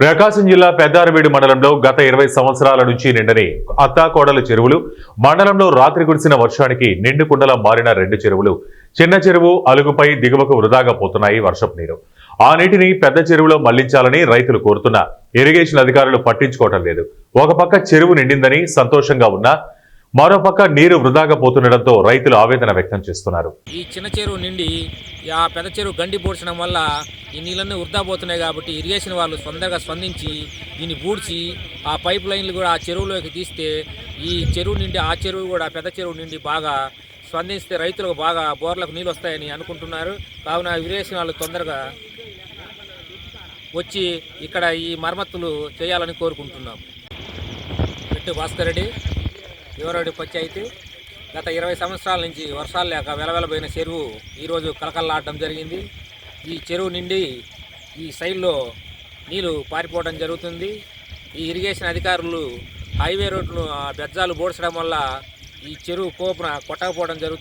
ప్రకాశం జిల్లా పెద్దారవీడు మండలంలో గత 20 సంవత్సరాల నుంచి నిండని అత్తాకోడలు చెరువులు, మండలంలో రాత్రి కురిసిన వర్షానికి నిండు కుండలా మారిన 2 చెరువులు, చిన్న చెరువు అలుగుపై దిగువకు వృధాగా పోతున్నాయి వర్షపు నీరు. ఆ నీటిని పెద్ద చెరువులో మళ్లించాలని రైతులు కోరుతున్నా ఇరిగేషన్ అధికారులు పట్టించుకోవటం లేదు. ఒక పక్క చెరువు నిండిందని సంతోషంగా ఉన్నా మరోపక్క నీరు వృధాగా పోతుండటంతో రైతులు ఆవేదన వ్యక్తం చేస్తున్నారు. ఈ చిన్న చెరువు నిండి ఆ పెద్ద చెరువు గండి పూడ్చడం వల్ల ఈ నీళ్ళన్నీ వృధా పోతున్నాయి. కాబట్టి ఇరిగేషన్ వాళ్ళు తొందరగా స్పందించి దీన్ని పూడ్చి ఆ పైప్ లైన్లు కూడా ఆ చెరువులోకి తీస్తే ఈ చెరువు నిండి ఆ చెరువు కూడా పెద్ద చెరువు నిండి బాగా స్పందిస్తే రైతులకు బాగా బోర్లకు నీళ్ళు వస్తాయని అనుకుంటున్నారు. కావున ఇరిగేషన్ వాళ్ళు తొందరగా వచ్చి ఇక్కడ ఈ మరమ్మతులు చేయాలని కోరుకుంటున్నాం. రెడ్డి భాస్కర్ రెడ్డి, యువరెడ్డి పంచాయతీ. గత 20 సంవత్సరాల నుంచి వర్షాలు లేక వెలవెలబోయిన చెరువు ఈరోజు కలకల్లాడడం జరిగింది. ఈ చెరువు నిండి ఈ సైడ్లో నీళ్లు పారిపోవడం జరుగుతుంది. ఈ ఇరిగేషన్ అధికారులు హైవే రోడ్లు బెజ్జాలు బోడ్చడం వల్ల ఈ చెరువు కోపున కొట్టకపోవడం జరుగుతుంది.